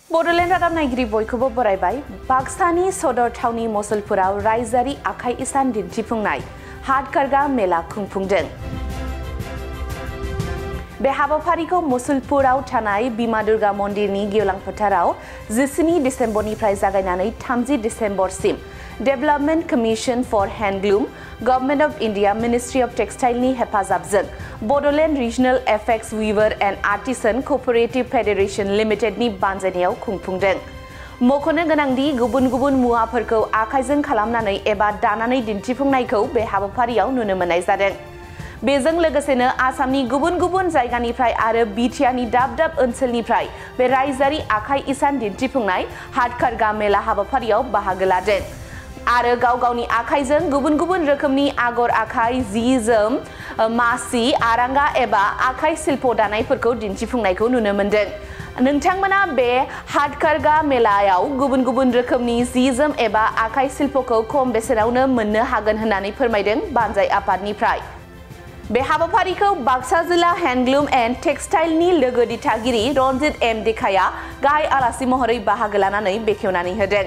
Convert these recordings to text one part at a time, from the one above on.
बड'लेण्ड रादाब नायगिरि बयखौबो बरायबाय। बाक्सानि सदर थावनि मसलपुराव रायजोआरि आखाइ इसान दिन्थिफुंनाय हातकारगा मेला खुंफुंदों। बे हाबाफारिखौ मसलपुराव थानाय बिमा दुर्गा मन्दिरनि गेवलां फोथाराव 19 डिसेम्बरनिफ्राय जागायनानै 30 डिसेम्बरसिम development commission for handloom, government of India, ministry of टेक्सटाइलनि हेफाजाबजों Bodoland regional apex weaver and artisan cooperative federation लिमिटेडनि बानजायनायाव खुंफुंदों। मख'नो गोनांदि गुबुन गुबुन मुवाफोरखौ आखाइजों खालामनानै एबा दानानै दिन्थिफुंनायखौ बे हाबाफारियाव नुनो मोननाय जादों। बेजों लोगोसेनो आसामनि गुबुन गुबुन जायगानिफ्राय आरो बिटिआरनि दाब दाब ओनसोलनिफ्राय बे रायजोआरि आखाइ इसान दिन्थिफुंनाय हातकारगा मेला हाबाफारियाव बाहागो लादों आरो गाव गावनि आखाइजों गुबुन गुबुन रोखोमनि आगर आखाइ, जि जोम, मासि, आरांगा एबा आखाइ शिल्प दानायफोरखौ दिन्थिफुंनायखौ नुनो मोनदों। नोंथांमोना बे हातकारगा मेलायाव गुबुन गुबुन रोखोमनि जि जोम एबा आखाइ शिल्पखौ खम बेसेनावनो मोननो हागोन होननानै फोरमायदों बानजाय आफादनिफ्राय। बे हाबाफारिखौ बाक्सा जिल्ला हेन्डलुम एन्ड टेक्सटाइलनि लोगो दिथागिरि रन्जित एम देखाया गाहाय आलासि महरै बाहागो लानानै बेखेवनानै होदों।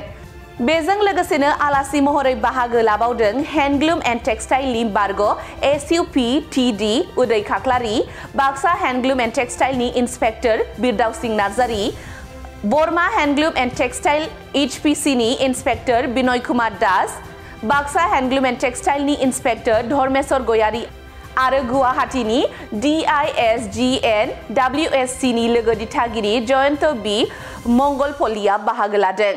बेजों लोगोसेनो आलासि महरै बाहागो लाबावदों हेन्डलुम एन्ड टेक्सटाइलनि बारग' SUPTD Udai Khakhlari, Baksa handloom and टेक्सटाइलनि inspector Birdawsing Narzary, Barama handloom and textile HPCनि inspector Binay Kumar Das, Baksa handloom and टेक्सटाइलनि इन्सपेक्टर धर्मेश्वर गयारि आरो गुवाहाटीनि DISGN WSCनि लोगो दिथागिरि जयन्त बि मंगलपल्लिया बाहागो लादों।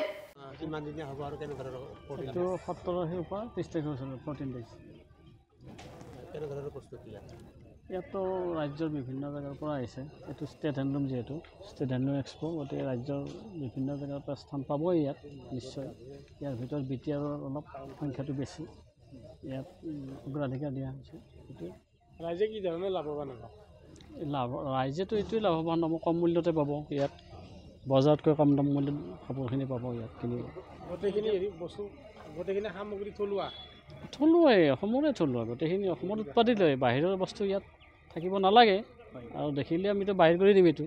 ইয়াতো ৰাজ্যৰ বিভিন্ন জেগাৰ পৰা আহিছে। এইটো ষ্টেট হেণ্ডলুম, যিহেতু ষ্টেট হেণ্ডলুম এক্সপো, গতিকে ৰাজ্যৰ বিভিন্ন জেগাৰ পৰা স্থান পাবই ইয়াত নিশ্চয়। ইয়াৰ ভিতৰত বিটিআৰৰ অলপ সংখ্যাটো বেছি, ইয়াত অগ্ৰাধিকাৰ দিয়া হৈছে। ৰাইজে কি ধৰণে লাভৱান হ'ব? ৰাইজেতো এইটোৱে লাভৱান হ'ব, কম মূল্যতে পাব ইয়াত, বজাৰতকৈ কম দাম মূল্যত কাপোৰখিনি পাব ইয়াত কিনিব। গোটেইখিনি বস্তু, গোটেইখিনি সামগ্ৰী থলুৱাই, অসমৰে থলুৱা, গোটেইখিনি অসমত উৎপাদিত হয়। বাহিৰৰ বস্তু ইয়াত থাকিব নালাগে আৰু দেখিলে আমিতো বাহিৰ কৰি দিম। এইটো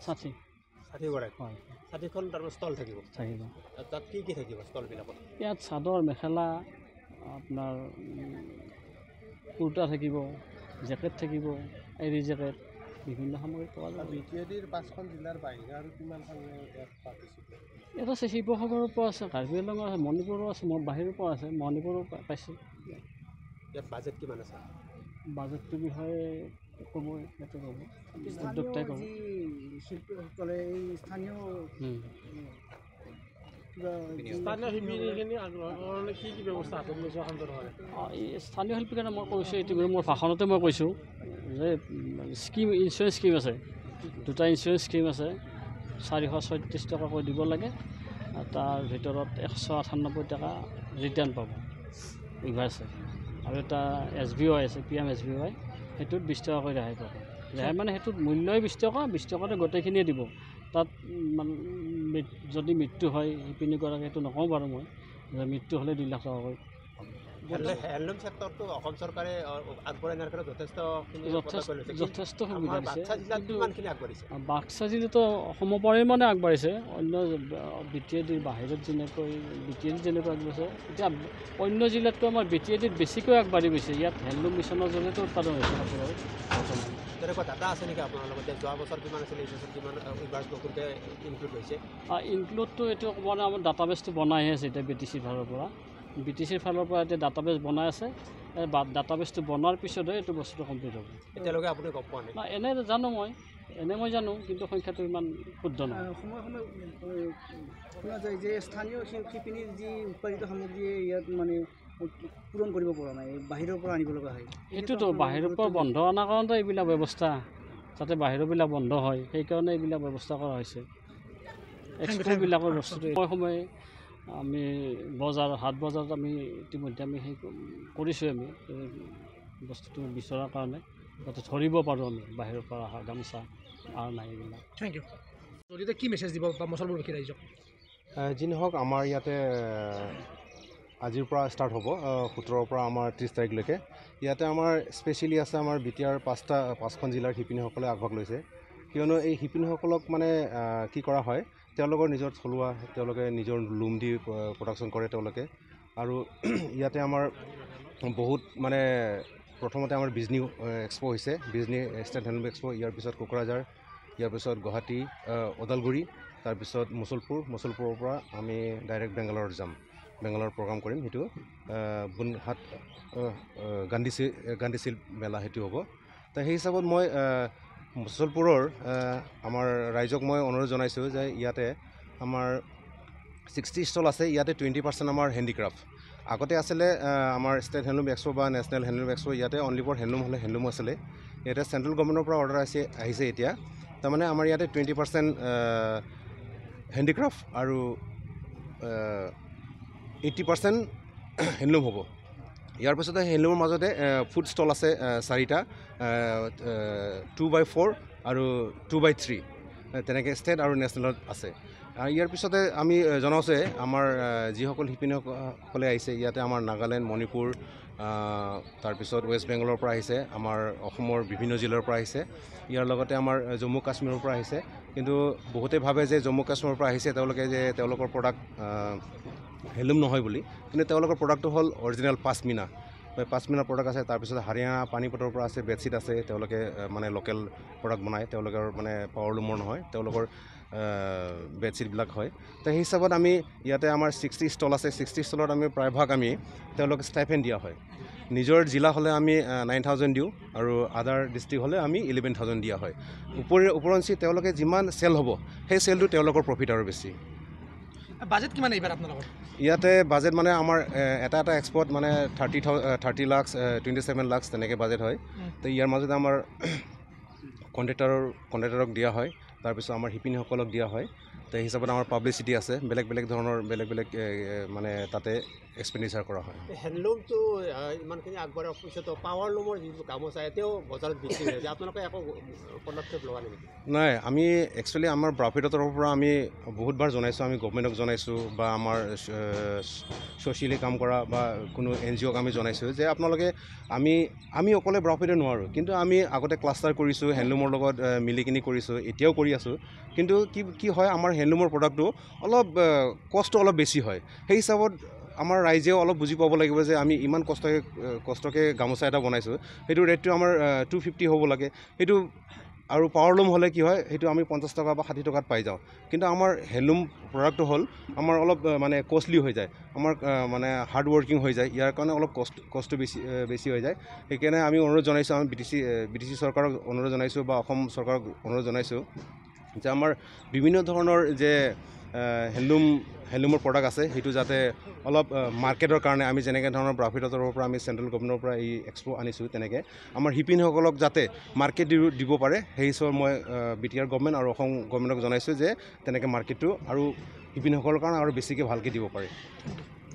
60 হয়। 60খন ষ্টল থাকিব। তাত কি কি থাকিব ষ্টলবিলাকত? ইয়াত চাদৰ, মেখেলা, আপোনাৰ কুৰ্তা থাকিব, জেকেট থাকিব, এৰী জেকেট, বিভিন্ন সামগ্ৰী পোৱা যাব। বিটিআৰৰ 5খন জিলাৰ বাহিৰে আৰু কিমানখন ইয়াত পাৰ্টিচিপেট? ইয়াত আছে শিৱসাগৰৰ পৰা আছে, কাৰ্বি আংলঙৰ আছে, মণিপুৰৰ আছে, বাহিৰৰ পৰা আছে, মণিপুৰৰ পাইছে। ইয়াত বাজেট কিমান আছে? বাজেটটোৰ বিষয়ে ক'ব, ইয়াতে ক'ব, উদ্যোক্তাই ক'ব। শিল্পীসকলে এই স্থানীয় শিল্পীখিনি আগ্ৰহৰ কি কি ব্যৱস্থা হাতত লৈছে? এই স্থানীয় শিল্পীৰ কাৰণে মই কৈছোঁ, ইতিমধ্যে মোৰ ভাষণতে মই কৈছোঁ যে স্কিম, ইঞ্চুৰেঞ্চ স্কিম আছে, 2টা ইঞ্চুৰেঞ্চ স্কিম আছে। 436 টকাকৈ দিব লাগে, তাৰ ভিতৰত 198 টকা ৰিটাৰ্ণ পাব ৰিভাৰ্চে, আৰু এটা SBY আছে, PM SBY, সেইটোত 20 টকাকৈ ৰেহাই পাব। ৰেহাই মানে সেইটোত মূল্যই 20 টকা, 20 টকাতে গোটেইখিনিয়ে দিব। তাত যদি মৃত্যু হয় শিপিনীগৰাকী, সেইটো নকওঁ বাৰু মই, মৃত্যু হ'লে 2 লাখ টকাকৈ। হেণ্ডলুম ছেক্টৰটো অসম চৰকাৰে আগবঢ়াই নিয়াৰ কাৰণে যথেষ্ট সুবিধা দিছে। বাক্সা জিলাতো সমপৰিমাণে আগবাঢ়িছে। অন্য বিটিআইডিৰ বাহিৰত যেনেকৈ বিটিআইডি যেনেকৈ আগবাঢ়িছে, এতিয়া অন্য জিলাতকৈ আমাৰ বিটিআইডিত বেছিকৈ আগবাঢ়ি গৈছে। ইয়াত হেণ্ডলুম মিছনৰ জৰিয়তে উৎপাদন হৈছে কাপোৰৰ। তেনেকুৱা ডাটা আছে নেকি আপোনাৰ লগত? যোৱা বছৰ কিমান আছিলে, এই বছৰ কিমান নতুনকৈ ইনক্লুড হৈছে? ইনক্লুডটো এইটো মানে আমাৰ ডাটাবেছটো বনাইহে আছে এতিয়া BTCৰ ফালৰ পৰা। BTCৰ ফালৰ পৰা এতিয়া ডাটাবেছ বনাই আছে। ডাটাবেছটো বনোৱাৰ পিছতহে এইটো বস্তুটো কমপ্লিট হ'ব। এতিয়ালৈকে আপুনি গম পোৱা নাই? এনে জানো মই জানো, কিন্তু সংখ্যাটো ইমান শুদ্ধ নহয়। সময়ে শুনা যায় যে স্থানীয় শিপিনীৰ যি উৎপাদিত সামগ্ৰী ইয়াত মানে পূৰণ কৰিব পৰা নাই, বাহিৰৰ পৰা আনিব লগা হয়। সেইটোতো বাহিৰৰ পৰা বন্ধ অনাৰ কাৰণতে এইবিলাক ব্যৱস্থা, যাতে বাহিৰৰবিলাক বন্ধ হয়, সেইকাৰণে এইবিলাক ব্যৱস্থা কৰা হৈছে। এক্সপ'বিলাকৰ বস্তুটো সময়ে আমি হাট বজাৰত আমি ইতিমধ্যে আমি সেই কৰিছোঁ, আমি বস্তুটো বিচৰাৰ কাৰণে, যাতে ধৰিব পাৰোঁ আমি বাহিৰৰ পৰা অহা গামোচা আৰু নাই এইবিলাক। Thank you. যদি কি মেছেজ দিব মছলপুৰবাসী ৰাইজক? যি নহওক, আমাৰ ইয়াতে আজিৰ পৰা ষ্টাৰ্ট হ'ব 17ৰ পৰা আমাৰ 30 তাৰিখলৈকে। ইয়াতে আমাৰ স্পেচিয়েলি আছে আমাৰ বিটিআৰ 5খন জিলাৰ শিপিনীসকলে আগভাগ লৈছে। কিয়নো এই শিপিনীসকলক মানে কি কৰা হয়, তেওঁলোকৰ নিজৰ থলুৱা, তেওঁলোকে নিজৰ লুম দি প্ৰডাকশ্যন কৰে তেওঁলোকে। আৰু ইয়াতে আমাৰ বহুত মানে প্ৰথমতে আমাৰ বিজনী এক্সপ' হৈছে, বিজনী ষ্টেট হেণ্ডলুম এক্সপ', ইয়াৰ পিছত কোকৰাঝাৰ, ইয়াৰ পিছত গুৱাহাটী, ওদালগুৰি, তাৰপিছত মুছলপুৰৰ পৰা আমি ডাইৰেক্ট বেংগালোৰত যাম, বেংগালোৰত প্ৰগ্ৰাম কৰিম। সেইটো বুনহাট গান্ধীশিল্প মেলা সেইটো হ'ব। তো সেই হিচাপত মই মুছলপুৰৰ আমাৰ ৰাইজক মই অনুৰোধ জনাইছোঁ যে ইয়াতে আমাৰ 60 ষ্টল আছে, ইয়াতে 20% আমাৰ হেণ্ডিক্ৰাফ্ট। আগতে আছিলে আমাৰ ষ্টেট হেণ্ডলুম এক্সপ' বা নেশ্যনেল হেণ্ডলুম এক্সপ', ইয়াতে অনলি ফৰ হেণ্ডলুম হ'লে হেণ্ডলুম আছিলে। ইয়াতে চেণ্ট্ৰেল গভৰ্ণমেণ্টৰ পৰা অৰ্ডাৰ আহিছে এতিয়া। তাৰমানে আমাৰ ইয়াতে 20% হেণ্ডিক্ৰাফ্ট আৰু 80% হেণ্ডলুম হ'ব। ইয়াৰ পিছতে হেণ্ডলুমৰ মাজতে ফুড ষ্টল আছে 4টা, 2x4 আৰু 2x3, তেনেকৈ ষ্টেট আৰু নেশ্যনেলত আছে। ইয়াৰ পিছতে আমি জনাওঁ যে আমাৰ যিসকল শিপিনীসকলে আহিছে, ইয়াতে আমাৰ নাগালেণ্ড, মণিপুৰ, তাৰপিছত ৱেষ্ট বেংগলৰ পৰা আহিছে, আমাৰ অসমৰ বিভিন্ন জিলাৰ পৰা আহিছে, ইয়াৰ লগতে আমাৰ জম্মু কাশ্মীৰৰ পৰা আহিছে। কিন্তু বহুতে ভাবে যে জম্মু কাশ্মীৰৰ পৰা আহিছে তেওঁলোকে যে তেওঁলোকৰ প্ৰডাক্ট হেণ্ডলুম নহয় বুলি, কিন্তু তেওঁলোকৰ প্ৰডাক্টটো হ'ল অৰিজিনেল পাছমিনা প্ৰডাক্ট আছে। তাৰপিছত হাৰিয়ানা পানীপতৰ পৰা আছে, বেডশ্বীট আছে, তেওঁলোকে মানে লোকেল প্ৰডাক্ট বনায়, তেওঁলোকৰ মানে পাৱাৰলুমৰ নহয়, তেওঁলোকৰ বেডশ্বীটবিলাক হয়। তো সেই হিচাপত আমি ইয়াতে আমাৰ 60 ষ্টল আছে, 60 ষ্টলত আমি প্ৰায়ভাগ আমি তেওঁলোকে ষ্টাইপেণ্ড দিয়া হয়। নিজৰ জিলা হ'লে আমি 9,000 দিওঁ আৰু আদাৰ ডিষ্ট্ৰিক্ট হ'লে আমি 11,000 দিয়া হয়। ওপৰঞ্চি তেওঁলোকে যিমান চেল হ'ব সেই চেলটো তেওঁলোকৰ প্ৰফিট আৰু বেছি। বাজেট কিমান এইবাৰ আপোনালোকৰ? ইয়াতে বাজেট মানে আমাৰ এটা এক্সপ'ৰ্ট মানে 30 লাখ 27 লাখ তেনেকৈ বাজেট হয়। তো ইয়াৰ মাজতে আমাৰ কণ্ট্ৰেক্টৰক দিয়া হয়, তাৰপিছত আমাৰ শিপিনীসকলক দিয়া হয়। তো সেই হিচাপত আমাৰ পাব্লিচিটি আছে, বেলেগ ধৰণৰ বেলেগ মানে তাতে এক্সপেণ্ডিচাৰ কৰা হয়। হেণ্ডলুমটো ইমানখিনি আগবঢ়াৰ পিছতো পাৱাৰলুমৰ যিটো গামোচা এতিয়াও বজাৰত বিক্ৰী হৈ আছে, আপোনালোকে একো পদক্ষেপ লোৱা নেকি? নাই, আমি একচুৱেলি আমাৰ ব্ৰাফিটৰ তৰফৰ পৰা আমি বহুতবাৰ জনাইছোঁ, আমি গভৰ্ণমেণ্টক জনাইছোঁ বা আমাৰ ছ'চিয়েলি কাম কৰা বা কোনো NGOক আমি জনাইছোঁ যে আপোনালোকে আমি অকলে ব্ৰাফিটে নোৱাৰোঁ, কিন্তু আমি আগতে ক্লাষ্টাৰ কৰিছোঁ, হেণ্ডলুমৰ লগত মিলি কিনি কৰিছোঁ, এতিয়াও কৰি আছোঁ। কিন্তু কি হয়, আমাৰ হেণ্ডলুমৰ প্ৰডাক্টটো অলপ কষ্ট অলপ বেছি হয়। সেই হিচাপত আমাৰ ৰাইজেও অলপ বুজি পাব লাগিব যে আমি ইমান কষ্টকৈ গামোচা এটা বনাইছোঁ, সেইটো ৰেটটো আমাৰ 250 হ'ব লাগে। সেইটো আৰু পাৱাৰলুম হ'লে কি হয়, সেইটো আমি 50 টকা বা 60 টকাত পাই যাওঁ। কিন্তু আমাৰ হেণ্ডলুম প্ৰডাক্টটো হ'ল আমাৰ অলপ মানে কষ্টলি হৈ যায়, আমাৰ মানে হাৰ্ড ৱৰ্কিং হৈ যায়, ইয়াৰ কাৰণে অলপ কষ্ট বেছি হৈ যায়। সেইকাৰণে আমি অনুৰোধ জনাইছোঁ, আমি BTC চৰকাৰক অনুৰোধ জনাইছোঁ বা অসম চৰকাৰক অনুৰোধ জনাইছোঁ যে আমাৰ বিভিন্ন ধৰণৰ যে হেণ্ডলুমৰ প্ৰডাক্ট আছে, সেইটো যাতে অলপ মাৰ্কেটৰ কাৰণে আমি যেনেকৈ ধৰণৰ ব্ৰাফিটৰ তৰফৰ পৰা আমি চেণ্ট্ৰেল গভৰ্ণমেণ্টৰ পৰা এই এক্সপ' আনিছোঁ, তেনেকৈ আমাৰ শিপিনীসকলক যাতে মাৰ্কেট দিব পাৰে, সেই হিচাপত মই BTR গভৰ্ণমেণ্ট আৰু অসম গভৰ্ণমেণ্টক জনাইছোঁ যে তেনেকৈ মাৰ্কেটটো আৰু শিপিনীসকলৰ কাৰণে আৰু বেছিকৈ ভালকৈ দিব পাৰে।